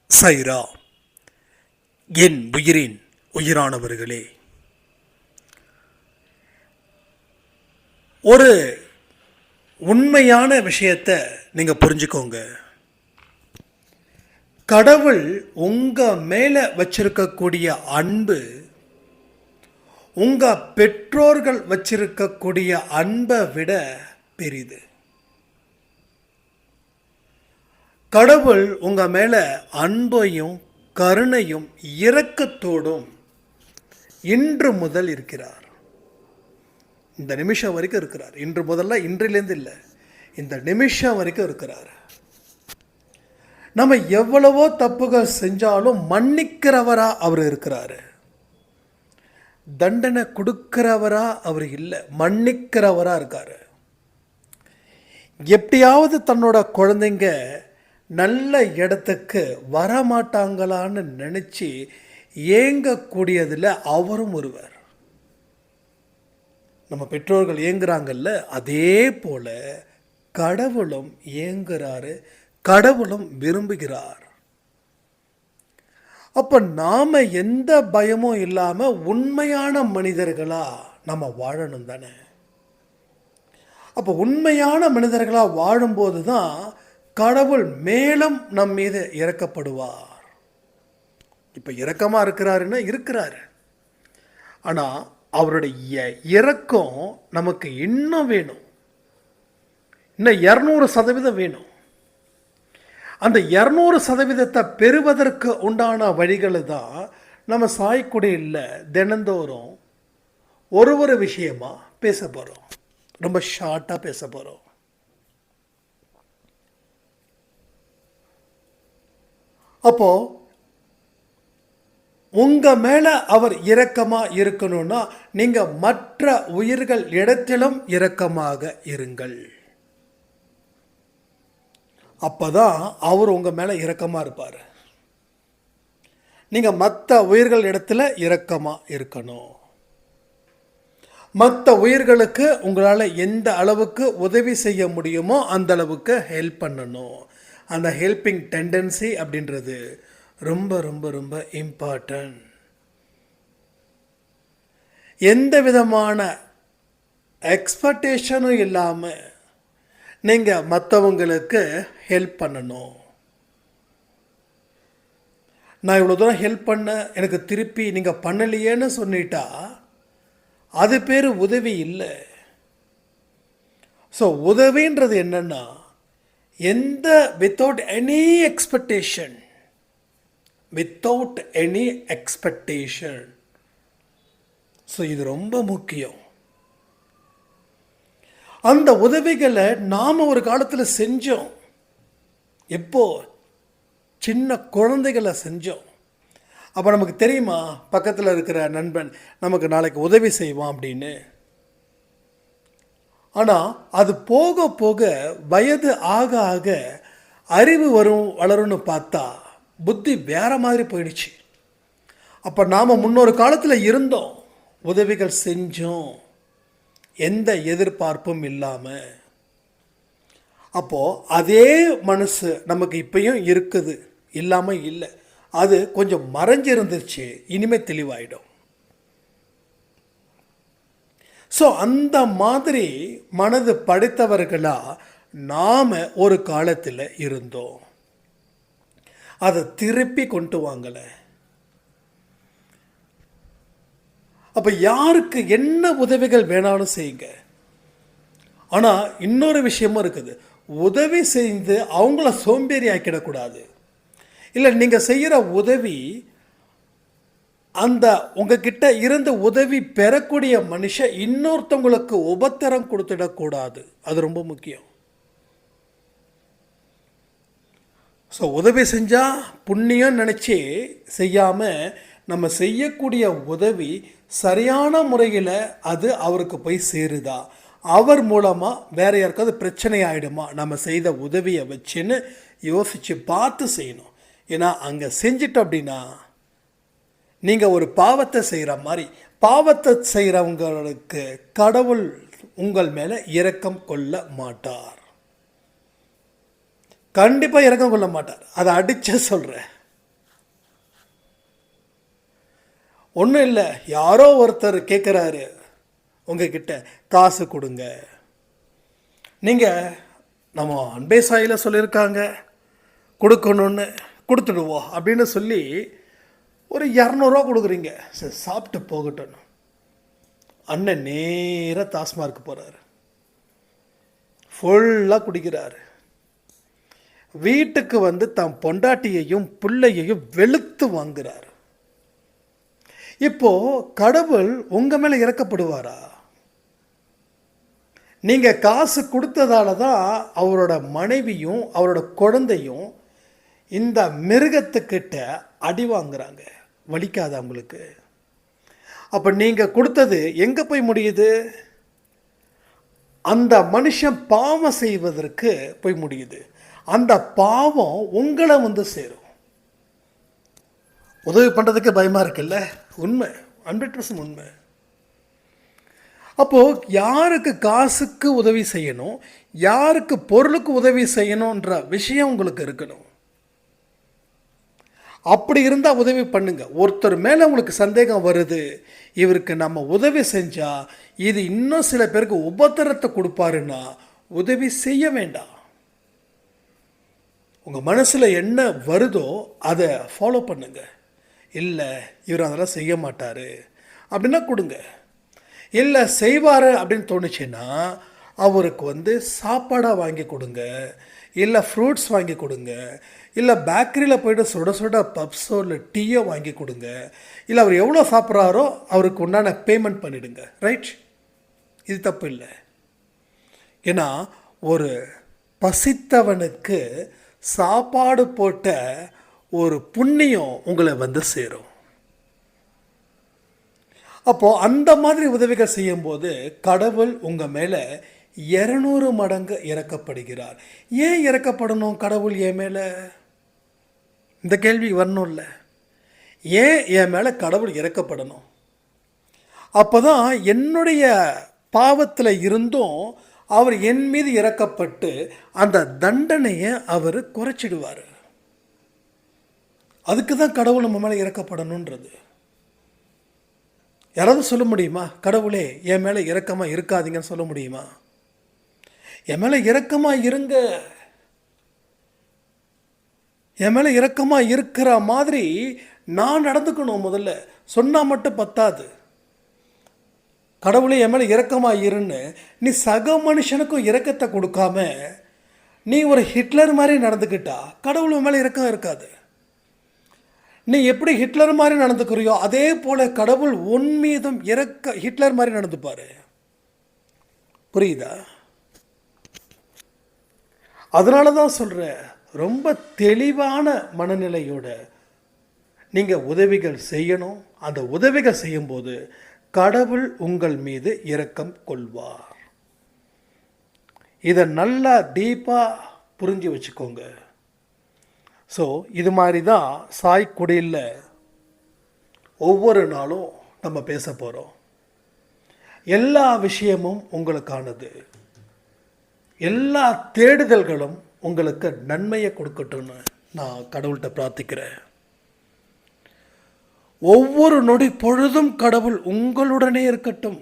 சைரா, என் உயிரின் உயிரானவர்களே, ஒரு உண்மையான விஷயத்தை நீங்கள் புரிஞ்சுக்கோங்க. கடவுள் உங்கள் மேலே வச்சிருக்கக்கூடிய அன்பு உங்கள் பெற்றோர்கள் வச்சிருக்கக்கூடிய அன்பை விட பெரிது. கடவுள் உங்கள் மேலே அன்பையும் கருணையும் இரக்கத்தோடும் இன்று முதல் இருக்கிறார். இந்த நிமிஷம் வரைக்கும் இருக்கிறார். இன்று முதல்ல, இன்றிலேருந்து இல்லை, இந்த நிமிஷம் வரைக்கும் இருக்கிறார். நம்ம எவ்வளவோ தப்புகள் செஞ்சாலும் மன்னிக்கிறவரா அவர் இருக்கிறாரு. தண்டனை கொடுக்கிறவரா அவர் இல்லை, மன்னிக்கிறவரா இருக்காரு. எப்படியாவது தன்னோட குழந்தைங்க நல்ல இடத்துக்கு வரமாட்டாங்களான்னு நினச்சி ஏங்கக்கூடியதில் அவரும் ஒருவர். நம்ம பெற்றோர்கள் ஏங்குறாங்கல்ல, அதே போல் கடவுளும் ஏங்குறாரு, கடவுளும் விரும்புகிறார். அப்போ நாம் எந்த பயமும் இல்லாமல் உண்மையான மனிதர்களாக நம்ம வாழணும் தானே. அப்போ உண்மையான மனிதர்களாக வாழும்போது தான் கடவுள் மேலும் நம் மீது இரக்கப்படுவார். இப்போ இரக்கமாக இருக்கிறாருன்னா இருக்கிறாரு, ஆனால் அவருடைய இரக்கம் நமக்கு இன்னும் வேணும், இன்னும் 200% வேணும். அந்த 200% பெறுவதற்கு உண்டான வழிகளை தான் நம்ம சாய்க்குடியில் தினந்தோறும் ஒரு விஷயமா பேச போகிறோம். ரொம்ப ஷார்ட்டாக பேச போகிறோம். அப்போது உங்கள் மேலே அவர் இரக்கமாக இருக்கணும்னா நீங்கள் மற்ற உயிர்கள் இடத்திலும் இரக்கமாக இருங்கள். அப்போ தான் அவர் உங்கள் மேலே இரக்கமாக இருப்பார். நீங்கள் மற்ற உயிர்கள் இடத்துல இரக்கமாக இருக்கணும். மற்ற உயிர்களுக்கு உங்களால் எந்த அளவுக்கு உதவி செய்ய முடியுமோ அந்த அளவுக்கு ஹெல்ப் பண்ணணும். அந்த ஹெல்பிங் டெண்டன்சி அப்படின்றது ரொம்ப ரொம்ப ரொம்ப இம்பார்ட்டன்ட். எந்த விதமான எக்ஸ்பெக்டேஷனும் இல்லாமல் நீங்கள் மற்றவங்களுக்கு ஹெல்ப் பண்ணணும். நான் இவ்வளோ தூரம் ஹெல்ப் பண்ண, எனக்கு திருப்பி நீங்கள் பண்ணலையேன்னு சொல்லிட்டா அது பேர் உதவி இல்லை. ஸோ உதவின்றது என்னென்னா without any expectation, without any expectation. So இது ரொம்ப முக்கியம். அந்த உதவிகளை நாம் ஒரு காலத்தில் செஞ்சோம். எப்போ? சின்ன குழந்தைகளை செஞ்சோம். அப்போ நமக்கு தெரியுமா பக்கத்தில் இருக்கிற நண்பன் நமக்கு நாளைக்கு உதவி செய்வான் அப்படின்னு. ஆனால் அது போக போக வயது ஆக ஆக அறிவு வளரும்னு பார்த்தா புத்தி வேற மாதிரி போயிடுச்சு. அப்போ நாம் முன்னொரு காலத்தில் இருந்தோம், உதவிகள் செஞ்சோம், எந்த எதிர்பார்ப்பும் இல்லாமல். அப்போது அதே மனசு நமக்கு இப்பயும் இருக்குது, இல்லாமல் இல்லை. அது கொஞ்சம் மறைஞ்சிருந்துச்சு, இனிமேல் தெளிவாயிடும். ஸோ அந்த மாதிரி மனது படைத்தவர்களாக நாம் ஒரு காலத்தில் இருந்தோம். அதை திருப்பி கொண்டு வாங்கலை. அப்போ யாருக்கு என்ன உதவிகள் வேணாலும் செய்யுங்க. ஆனால் இன்னொரு விஷயமும் இருக்குது. உதவி செய்து அவங்கள சோம்பேறி ஆக்கிடக்கூடாது. இல்லை, நீங்கள் செய்கிற உதவி அந்த உங்ககிட்ட இருந்து உதவி பெறக்கூடிய மனுஷன் இன்னொருத்தவங்களுக்கு உபத்திரம் கொடுத்துடக்கூடாது. அது ரொம்ப முக்கியம். ஸோ உதவி செஞ்சால் புண்ணியம் நினச்சி செய்யாமல் நம்ம செய்யக்கூடிய உதவி சரியான முறையில் அது அவருக்கு போய் சேருதா, அவர் மூலமாக வேற யாருக்காவது பிரச்சனை ஆகிடுமா நம்ம செய்த உதவியை வச்சுன்னு யோசித்து பார்த்து செய்யணும். ஏன்னா அங்கே செஞ்சிட்டோம் அப்படின்னா நீங்கள் ஒரு பாவத்தை செய்கிற மாதிரி. பாவத்தை செய்கிறவங்களுக்கு கடவுள் உங்கள் மேலே இரக்கம் கொள்ள மாட்டார். கண்டிப்பாக இரக்கம் கொள்ள மாட்டார். அதை அடித்து சொல்கிறேன். ஒன்றும் இல்லை, யாரோ ஒருத்தர் கேட்குறாரு உங்ககிட்ட காசு கொடுங்க. நீங்கள் நம்ம அன்பே சாயில் சொல்லியிருக்காங்க கொடுக்கணுன்னு, கொடுத்துடுவோம் அப்படின்னு சொல்லி ஒரு 200 கொடுக்குறீங்க. சரி, சாப்பிட்டு போகட்டும். அண்ணன் நேராக டாஸ்மார்க்கு போகிறாரு, ஃபுல்லாக குடிக்கிறாரு. வீட்டுக்கு வந்து தன் பொண்டாட்டியையும் பிள்ளையையும் வெளுத்து வாங்குறாரு. இப்போ கடவுள் உங்க மேல இறக்கப்படுவாரா? நீங்க காசு கொடுத்ததால தான் அவரோட மனைவியும் அவரோட குழந்தையும் இந்த மிருகத்துக்கிட்ட அடி வாங்குறாங்க. வலிக்காத உங்களுக்கு? அப்ப நீங்க கொடுத்தது எங்க போய் முடியுது? அந்த மனுஷன் பாவம் செய்வதற்கு போய் முடியுது. அந்த பாவம் உங்களை வந்து சேரும். உதவி பண்ணுறதுக்கு பயமாக இருக்குல்ல? உண்மை, 100% உண்மை. அப்போது யாருக்கு காசுக்கு உதவி செய்யணும், யாருக்கு பொருளுக்கு உதவி செய்யணுன்ற விஷயம் உங்களுக்கு இருக்கணும். அப்படி இருந்தால் உதவி பண்ணுங்க. ஒருத்தர் மேலே உங்களுக்கு சந்தேகம் வருது, இவருக்கு நம்ம உதவி செஞ்சால் இது இன்னும் சில பேருக்கு உபத்திரத்தை கொடுப்பாருன்னா உதவி செய்ய வேண்டாம். உங்கள் மனசில் என்ன வருதோ அதை ஃபாலோ பண்ணுங்க. இல்லை இவர் அதெல்லாம் செய்ய மாட்டார் அப்படின்னா கொடுங்க. இல்லை செய்வார் அப்படின்னு தோணுச்சுன்னா அவருக்கு வந்து சாப்பாடாக வாங்கி கொடுங்க, இல்லை ஃப்ரூட்ஸ் வாங்கி கொடுங்க, இல்லை பேக்கரியில் போய்ட்டு சுட சுட பப்ஸோ இல்லை டீயோ வாங்கி கொடுங்க. இல்லை அவர் எவ்வளோ சாப்பிட்றாரோ அவருக்கு உண்டான பேமெண்ட் பண்ணிவிடுங்க. ரைட்? இது தப்பு இல்லை. ஏன்னா ஒரு பசித்தவனுக்கு சாப்பாடு போட்ட ஒரு புண்ணியம் உங்களை வந்து சேரும். அப்போது அந்த மாதிரி உதவிகள் செய்யும்போது கடவுள் உங்கள் மேலே 200 மடங்கு இறக்கப்படுகிறார். ஏன் இறக்கப்படணும் கடவுள் என் மேலே? இந்த கேள்வி வரணும்ல. ஏன் என் மேலே கடவுள் இறக்கப்படணும்? அப்போ தான் என்னுடைய பாவத்தில் இருந்தும் அவர் என் மீது இறக்கப்பட்டு அந்த தண்டனையை அவர் குறைச்சிடுவார். அதுக்கு தான் கடவுள் நம்ம மேலே இறக்கப்படணுன்றது. யாராவது சொல்ல முடியுமா? கடவுளே என் மேலே இரக்கமாக இருக்காதீங்கன்னு சொல்ல முடியுமா? என் மேலே இரக்கமாக இருங்க. என் மேலே இரக்கமாக இருக்கிற மாதிரி நான் நடந்துக்கணும். முதல்ல சொன்னால் மட்டும் பத்தாது. கடவுளே என் மேலே இரக்கமாக இருன்னு நீ சக மனுஷனுக்கும் இரக்கத்தை கொடுக்காம நீ ஒரு ஹிட்லர் மாதிரி நடந்துக்கிட்டா கடவுள் மேலே இரக்கம் இருக்காது. நீ எப்படி ஹிட்லர் மாதிரி நடந்துக்கிறியோ அதே போல கடவுள் உன் மீதும் ஹிட்லர் மாதிரி நடந்துப்பாரு. புரியுதா? அதனால தான் சொல்கிறேன், ரொம்ப தெளிவான மனநிலையோட நீங்கள் உதவிகள் செய்யணும். அந்த உதவிகள் செய்யும்போது கடவுள் உங்கள் மீது இரக்கம் கொள்வார். இதை நல்லா டீப்பாக புரிஞ்சு வச்சுக்கோங்க. ஸோ இது மாதிரி தான் சாய் குடியில் ஒவ்வொரு நாளும் நம்ம பேச போகிறோம். எல்லா விஷயமும் உங்களுக்கானது. எல்லா தேடுதல்களும் உங்களுக்கு நன்மையை கொடுக்கட்டும்னு நான் கடவுள்கிட்ட பிரார்த்திக்கிறேன். ஒவ்வொரு நொடி பொழுதும் கடவுள் உங்களுடனே இருக்கட்டும்.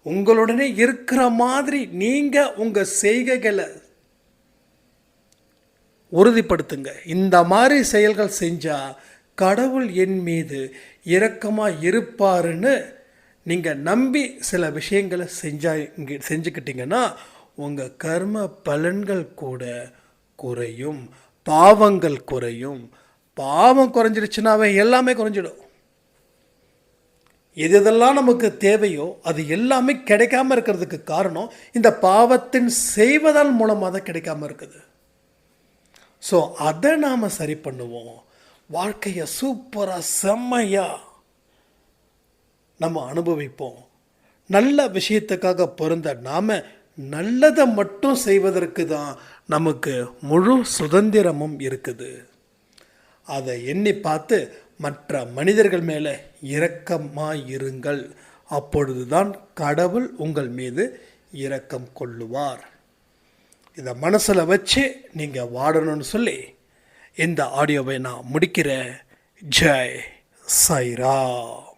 உங்களுடனே இருக்கிற மாதிரி நீங்கள் உங்கள் செய்கைகளை உறுதிப்படுத்துங்க. இந்த மாதிரி செயல்கள் செஞ்சால் கடவுள் என் மீது இரக்கமாக இருப்பாருன்னு நீங்கள் நம்பி சில விஷயங்களை செஞ்சுக்கிட்டீங்கன்னா உங்கள் கர்ம பலன்கள் கூட குறையும், பாவங்கள் குறையும். பாவம் குறைஞ்சிருச்சுனாவே எல்லாமே குறைஞ்சிடும். எதெல்லாம் நமக்கு தேவையோ அது எல்லாமே கிடைக்காம இருக்கிறதுக்கு காரணம் இந்த பாவத்தின் செய்வதன் மூலமாக தான் கிடைக்காம இருக்குது. ஸோ அதை நாம் சரி பண்ணுவோம். வாழ்க்கையை சூப்பராக செம்மையாக நம்ம அனுபவிப்போம். நல்ல விஷயத்துக்காக பிறந்த நாம் நல்லதை மட்டும் செய்வதற்கு தான் நமக்கு முழு சுதந்திரமும் இருக்குது. அதை எண்ணி பார்த்து மற்ற மனிதர்கள் மேலே இரக்கமாக இருங்கள். அப்பொழுது தான் கடவுள் உங்கள் மீது இரக்கம் கொள்ளுவார். இதை மனசில் வச்சு நீங்கள் வாடணும்னு சொல்லி இந்த ஆடியோவை நான் முடிக்கிறேன். ஜெய் சாய்ராம்.